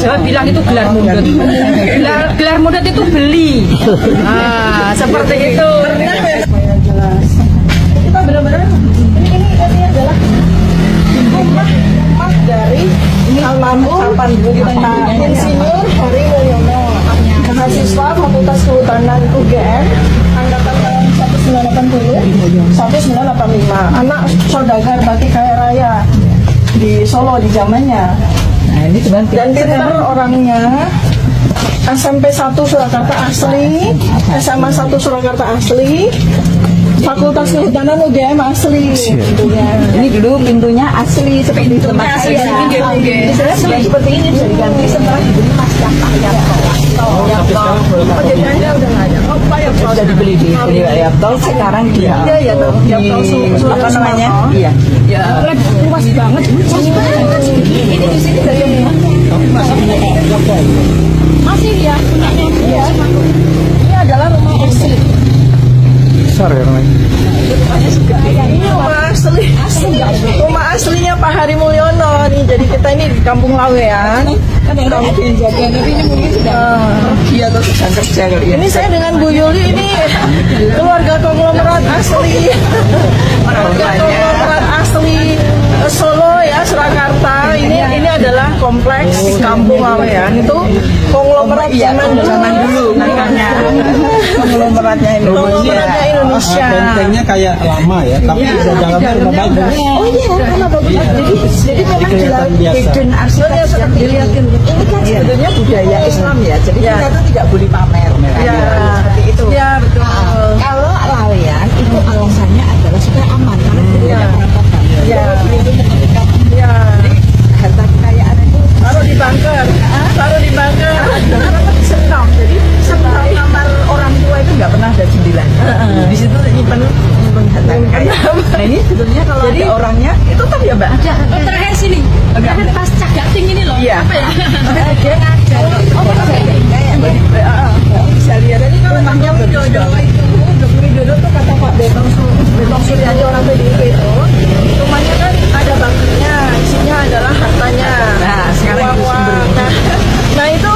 Jawa bilang itu gelar mundut. Gelar mundut itu beli. Nah, seperti itu. Jelas. Kita benar-benar ini adalah rumah dari almarhum Pak Insinyur Heri Mulyono, mahasiswa Fakultas Kehutanan UGM angkatan 1985, anak saudagar batik kaya raya di Solo di zamannya. Nah, ini cuman dan pintar orangnya. SMP 1 Surakarta asli, SMA 1 Surakarta asli, Fakultas Kehutanan UGM asli. ini dulu pintunya asli seperti itu Mas. Seperti ini bisa diganti setelah dibeli Mas Penjadiannya udah nggak ada. Oh, Pak Yaptol sudah dibeli di Yaptol, sekarang dia iya apa namanya? Iya. Ya, luas banget. Ini di sini dari masih ya, iya. Ini adalah rumah asli. Besar ya rumahnya. Ini rumah asli. Rumah aslinya Pak Heri Mulyono nih. Jadi kita ini di Kampung Lawean. Kan ada yang jaga, tapi ini mungkin sudah pergi atau sedang kerja kali ya. Ini saya dengan Bu Yuli ini keluarga konglomerat asli. Keluarga konglomerat asli Solo ya, Surakarta. Ini adalah kompleks di Kampung Lawean itu konglomerat zaman dulu makanya konglomeratnya Indonesia. Bentengnya kayak lama ya, tapi udah dalamnya udah bagus. Oh iya, karena bagus. Jadi memang kelihatan biasa. hidden arsitektur dilihatin. Ini kan sebetulnya budaya Islam ya, jadi kita tuh tidak boleh pamer. Ya, Seperti itu. ya betul. Kalau Lawean itu alasannya adalah supaya aman karena tidak penampakan. Ya, Itu ketika ya. harta kekayaan itu Taruh di bunker, taruh di bunker. karena senang, jadi senang kamar orang tua itu nggak pernah ada jendela. Di situ nyimpen harta kekayaan. Nah ini sebetulnya kalau Jadi, ada orangnya itu kan ya Mbak. Terakhir sini, terakhir pas cagating ini loh. Iya. Apa ya? Dia ngajar. Oh kayak bisa lihat ini rumahnya Widodo itu, Widodo tuh kata Pak Betong Suryanto orang PDIP itu, rumahnya kan ada bunkernya, isinya adalah hartanya. Nah, sekarang itu sumbernya. Nah itu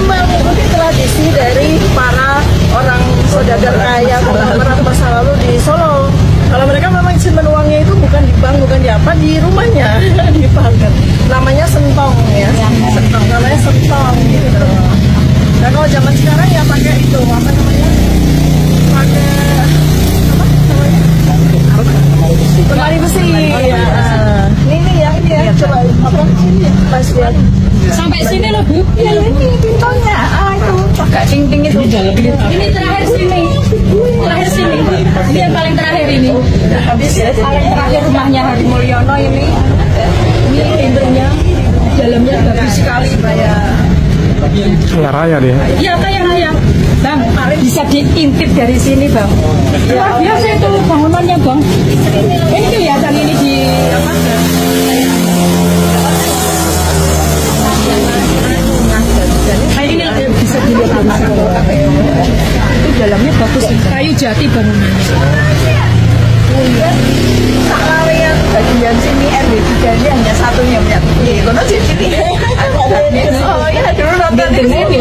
mengikuti tradisi dari para orang saudagar kaya konglomerat masa lalu di Solo. Kalau mereka memang simpen uangnya itu bukan di bank, bukan di apa, di rumahnya, di bunker. Namanya sentong ya, sentong. Namanya sentong gitu. Nah kalau zaman sekarang ya pakai itu apa namanya? Pakai apa namanya? Lemari besi. Ya. Ini ya, coba apa? Pas lihat. Sampai sini loh Bu. Ya ini pintunya, itu agak ting-ting itu. Ini terakhir sini. Terakhir sini. Ini yang paling terakhir ini. Habis ya, Paling terakhir rumahnya Heri Mulyono ini. Ini pintunya, dalamnya bagus sekali kayak. Kaya raya deh. Iya kayak raya. Bang, bisa diintip dari sini Bang. Luar biasa itu bangunannya Bang. Ini kelihatan ini di apa? Nah, ini bisa dilihat itu dalamnya bagus, kayu jati bangunannya. Lawean bagian sini RW3 ini hanya satunya punya TV. Kono di sini. Oh iya dulu nonton di sini.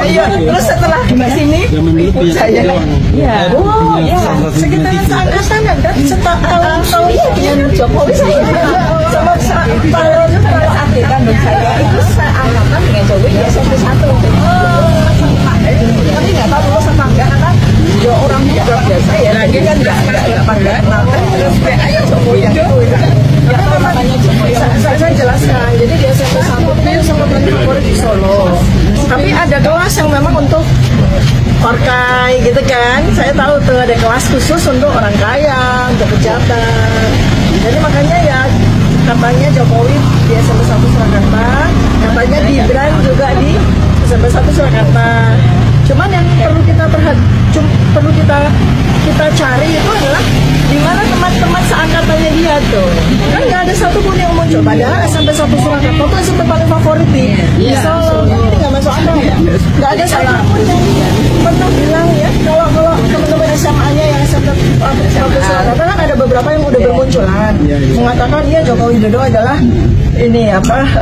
Iya, terus setelah di sini ibu saya. Iya. Oh iya. Sekitaran seangkatan dan tahun dengan Jokowi saya. Sama kalau adik kandung saya itu seangkatan dengan Jokowi ya SMP 1. Tapi nggak tahu lulus apa enggak karena dia orang biasa ya. Dia kan nggak pada terus ayo Jokowi yang itu. Ya namanya Jokowi. Saya jelaskan. Jadi di SMP 1 itu sempat favorit di Solo. Tapi ada kelas yang memang untuk parkai gitu kan. Saya tahu tuh ada kelas khusus untuk orang kaya, untuk pejabat. Jadi makanya ya katanya Jokowi di SMP 1 Surakarta, katanya Gibran juga di SMP 1 Surakarta. Cuman yang perlu kita cari itu adalah di mana teman-teman seangkatannya dia tuh. Kan nggak ada satupun yang muncul. Padahal SMP 1 Surakarta itu SMP paling favorit di Solo. Ini nggak masuk akal ya. Nggak ada satupun yang pernah bilang ya kalau teman-teman SMA-nya yang SMP 1 Surakarta kan ada beberapa beberapa yang udah bermunculan mengatakan iya Joko Widodo adalah ini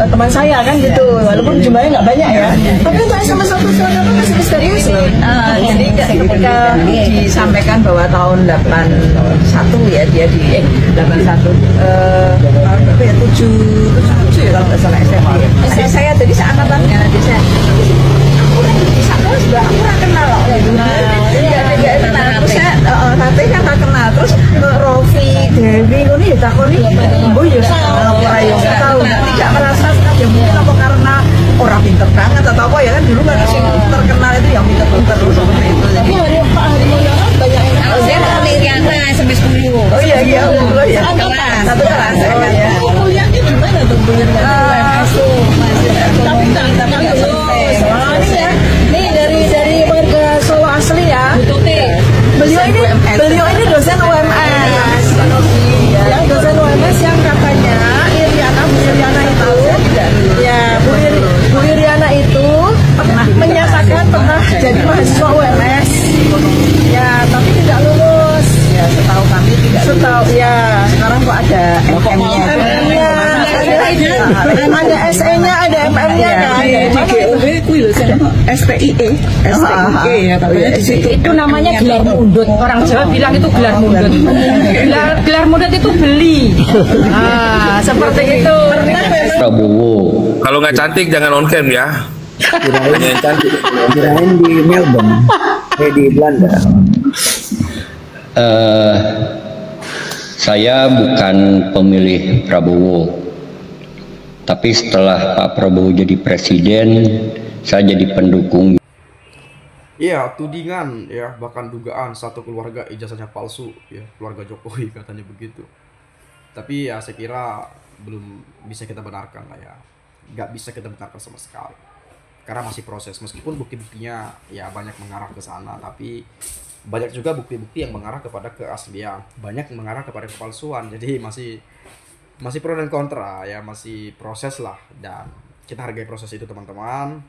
teman saya kan gitu, walaupun jumlahnya nggak banyak ya, tapi untuk SMS satu suara kan masih misterius loh. Jadi ketika disampaikan bahwa tahun 81 ya dia di 81 berapa ya 7 ya kalau nggak salah SMA. Saya tadi seangkatannya nanti saya aku di sana sudah aku nggak kenal loh. Nggak kenal. Terus saya Tati kan nggak kenal. Terus Rofi, Dewi, ini ditakoni, oh ya orang yang nggak tahu, tidak merasa ya mungkin apa karena orang pinter banget atau apa ya kan dulu kan sih terkenal itu yang pinter-pinter seperti itu. Tapi Pak Hari Mulyono banyak yang tahu. Saya Liliana sampai 10. Oh iya ya. Satu kelas. Oh iya. Kuliahnya gimana tuh kuliahnya? Tapi lulus. Nih dari warga Solo asli ya. Beliau ini dosen UMS. Ya, dosen UMS yang katanya Bu Iriana itu ya Bu Iriana itu menyatakan pernah jadi mahasiswa UMS. Ya, tapi tidak lulus. Ya, setahu kami tidak. Ya, Sekarang kok ada MM-nya. Ada SE-nya, ada MM-nya kan. STIE ya kalau ya Itu namanya gelar mundut. Orang Jawa bilang itu gelar mundut. Gelar mundut itu beli. Seperti itu. Prabowo. Kalau nggak cantik jangan on cam ya. Hanya yang cantik. Kirain di Melbourne, di Belanda. Saya bukan pemilih Prabowo, tapi setelah Pak Prabowo jadi presiden, saya jadi pendukung. Iya, tudingan ya, bahkan dugaan satu keluarga ijazahnya palsu ya, keluarga Jokowi katanya begitu. Tapi ya saya kira belum bisa kita benarkan lah ya, nggak bisa kita benarkan sama sekali. Karena masih proses, meskipun bukti-buktinya ya banyak mengarah ke sana, tapi banyak juga bukti-bukti yang mengarah kepada keaslian, banyak yang mengarah kepada kepalsuan. Jadi masih pro dan kontra ya, masih proses lah, dan kita hargai proses itu teman-teman.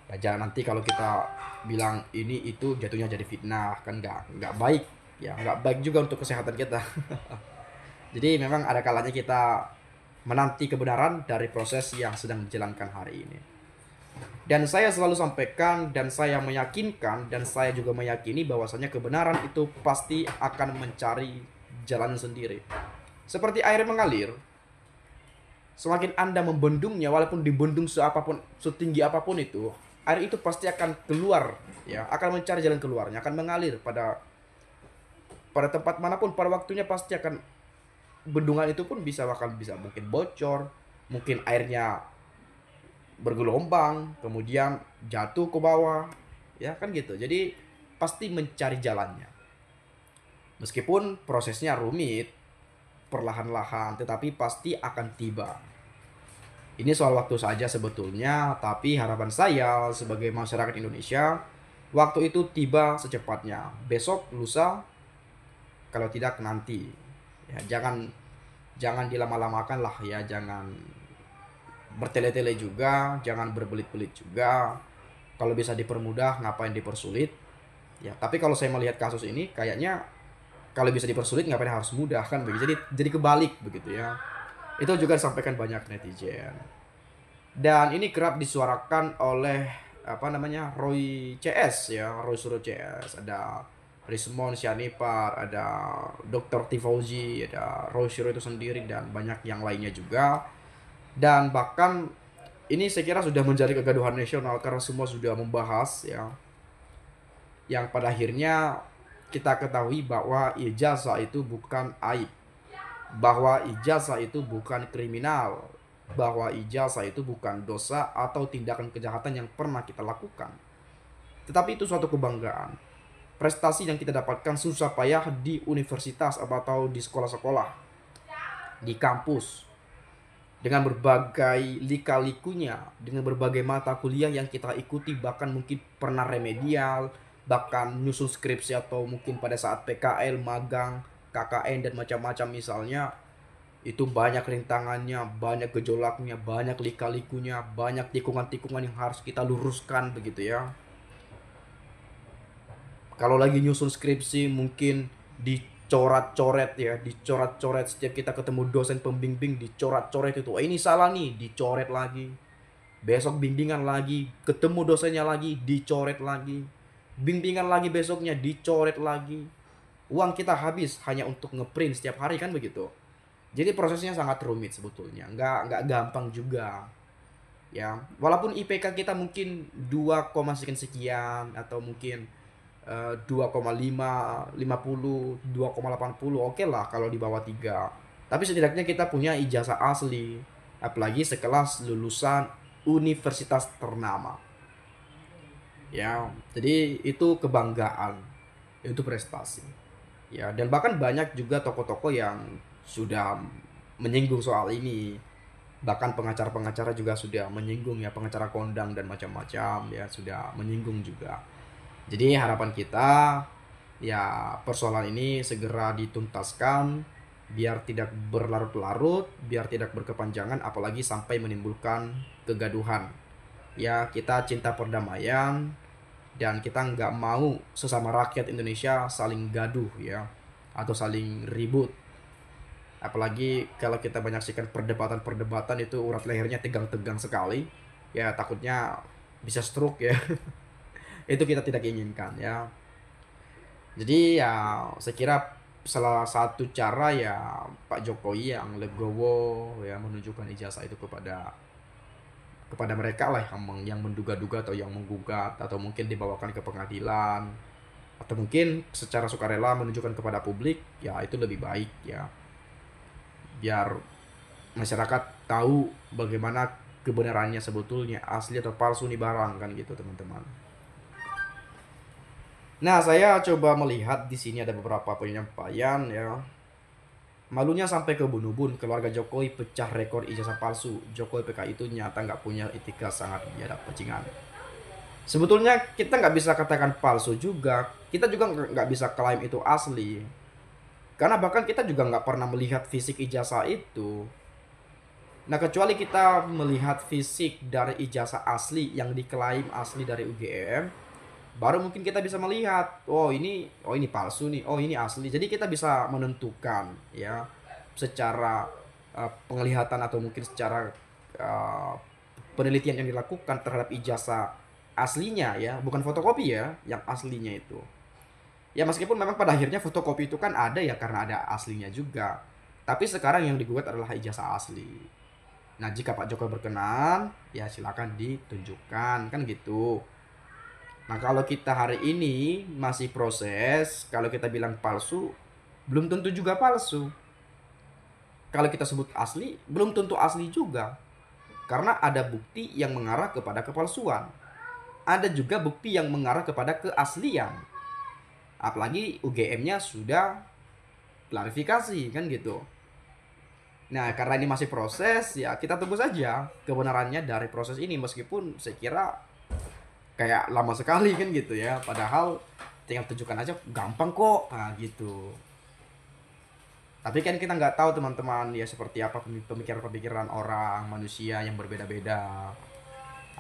Ya jangan nanti kalau kita bilang ini itu jatuhnya jadi fitnah, kan nggak baik ya, nggak baik juga untuk kesehatan kita. Jadi memang ada kalanya kita menanti kebenaran dari proses yang sedang dijalankan hari ini. Dan saya selalu sampaikan dan saya meyakinkan dan saya juga meyakini bahwasanya kebenaran itu pasti akan mencari jalan sendiri. Seperti air mengalir, semakin Anda membendungnya, walaupun dibendung setinggi apapun itu, air itu pasti akan keluar ya, akan mencari jalan keluarnya, akan mengalir pada tempat manapun, pada waktunya pasti akan, bendungan itu pun bisa mungkin bocor, mungkin airnya bergelombang, kemudian jatuh ke bawah, ya kan gitu. Jadi pasti mencari jalannya. Meskipun prosesnya rumit, perlahan-lahan, tetapi pasti akan tiba. Ini soal waktu saja sebetulnya, tapi harapan saya sebagai masyarakat Indonesia, waktu itu tiba secepatnya. Besok, lusa, kalau tidak nanti. Ya, jangan dilama-lamakan lah ya, jangan bertele-tele juga, jangan berbelit-belit juga. Kalau bisa dipermudah, ngapain dipersulit? Ya, tapi kalau saya melihat kasus ini, kayaknya kalau bisa dipersulit, ngapain harus mudah kan begitu. Jadi kebalik begitu ya. Itu juga disampaikan banyak netizen. Dan ini kerap disuarakan oleh Roy CS ya, Roy Suryo CS, ada Rismon Sianipar, ada Dr. Tifauzi, ada Roy Suryo itu sendiri, dan banyak yang lainnya juga. Dan bahkan ini saya kira sudah menjadi kegaduhan nasional karena semua sudah membahas ya, yang pada akhirnya kita ketahui bahwa ijazah itu bukan aib, bahwa ijazah itu bukan kriminal, bahwa ijazah itu bukan dosa atau tindakan kejahatan yang pernah kita lakukan, tetapi itu suatu kebanggaan, prestasi yang kita dapatkan susah payah di universitas atau di sekolah-sekolah, di kampus, dengan berbagai lika-likunya, dengan berbagai mata kuliah yang kita ikuti, bahkan mungkin pernah remedial, bahkan nyusun skripsi, atau mungkin pada saat PKL, magang, KKN, dan macam-macam misalnya. Itu banyak rintangannya, banyak gejolaknya, banyak lika-likunya, banyak tikungan-tikungan yang harus kita luruskan begitu ya. Kalau lagi nyusun skripsi mungkin dicoret-coret ya, dicoret-coret. Setiap kita ketemu dosen pembimbing dicoret-coret itu. Ini salah nih, dicoret lagi. Besok bimbingan lagi, ketemu dosennya lagi, dicoret lagi. Bimbingan lagi besoknya, dicoret lagi. Uang kita habis hanya untuk ngeprint setiap hari kan begitu. Jadi prosesnya sangat rumit sebetulnya, nggak gampang juga. Ya, walaupun IPK kita mungkin 2, sekian atau mungkin 2,5, 50, 2,80, oke lah kalau di bawah 3. Tapi setidaknya kita punya ijazah asli, apalagi sekelas lulusan universitas ternama. Ya, jadi itu kebanggaan, itu prestasi. Ya, dan bahkan banyak juga tokoh-tokoh yang sudah menyinggung soal ini. Bahkan pengacara-pengacara juga sudah menyinggung ya, pengacara kondang dan macam-macam ya sudah menyinggung juga. Jadi harapan kita ya persoalan ini segera dituntaskan biar tidak berlarut-larut, biar tidak berkepanjangan apalagi sampai menimbulkan kegaduhan. Ya, kita cinta perdamaian dan kita nggak mau sesama rakyat Indonesia saling gaduh ya atau saling ribut. Apalagi kalau kita menyaksikan perdebatan-perdebatan itu urat lehernya tegang-tegang sekali. Ya takutnya bisa stroke ya. Itu kita tidak inginkan ya. Jadi ya saya kira salah satu cara ya Pak Jokowi yang legowo ya menunjukkan ijazah itu kepada mereka lah yang menduga-duga atau yang menggugat atau mungkin dibawakan ke pengadilan atau mungkin secara sukarela menunjukkan kepada publik ya itu lebih baik ya. Biar masyarakat tahu bagaimana kebenarannya sebetulnya asli atau palsu nih barang kan gitu teman-teman. Nah, saya coba melihat di sini ada beberapa penyampaian ya. Malunya sampai ke Bunubun, keluarga Jokowi pecah rekor ijazah palsu. Jokowi PK itu nyata nggak punya etika, sangat biadab bajingan. Sebetulnya kita nggak bisa katakan palsu juga. Kita juga nggak bisa klaim itu asli. Karena bahkan kita juga nggak pernah melihat fisik ijazah itu. Nah, kecuali kita melihat fisik dari ijazah asli yang diklaim asli dari UGM, baru mungkin kita bisa melihat, oh ini palsu nih, oh ini asli. Jadi kita bisa menentukan ya secara penglihatan atau mungkin secara penelitian yang dilakukan terhadap ijazah aslinya ya, bukan fotokopi ya, yang aslinya itu. Ya meskipun memang pada akhirnya fotokopi itu kan ada ya karena ada aslinya juga. Tapi sekarang yang digugat adalah ijazah asli. Nah, jika Pak Jokowi berkenan, ya silakan ditunjukkan kan gitu. Nah, kalau kita hari ini masih proses, kalau kita bilang palsu, belum tentu juga palsu. Kalau kita sebut asli, belum tentu asli juga. Karena ada bukti yang mengarah kepada kepalsuan. Ada juga bukti yang mengarah kepada keaslian. Apalagi UGM-nya sudah klarifikasi kan gitu. Nah, karena ini masih proses, ya kita tunggu saja kebenarannya dari proses ini. Meskipun saya kira kayak lama sekali kan gitu ya. Padahal tinggal tunjukkan aja gampang kok. Nah gitu. Tapi kan kita nggak tahu teman-teman ya seperti apa pemikiran-pemikiran orang, manusia yang berbeda-beda.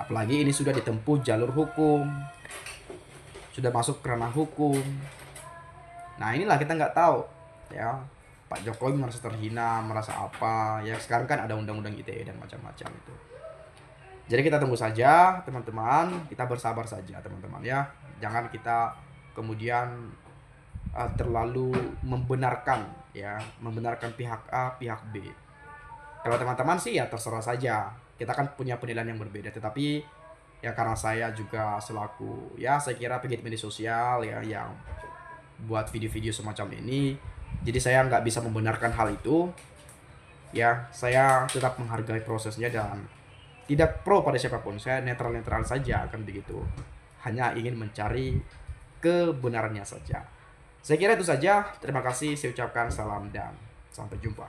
Apalagi ini sudah ditempuh jalur hukum. Sudah masuk ke ranah hukum. Nah inilah kita nggak tahu ya. Pak Jokowi merasa terhina, merasa apa. Ya sekarang kan ada undang-undang ITE dan macam-macam itu. Jadi kita tunggu saja teman-teman, kita bersabar saja teman-teman ya. Jangan kita kemudian terlalu membenarkan ya, membenarkan pihak A, pihak B. Kalau teman-teman sih ya terserah saja. Kita kan punya penilaian yang berbeda, tetapi ya karena saya juga selaku ya saya kira pegiat media sosial ya yang buat video-video semacam ini, jadi saya nggak bisa membenarkan hal itu. Ya saya tetap menghargai prosesnya dan tidak pro pada siapapun, saya netral-netral saja kan begitu. Hanya ingin mencari kebenarannya saja. Saya kira itu saja. Terima kasih, saya ucapkan salam dan sampai jumpa.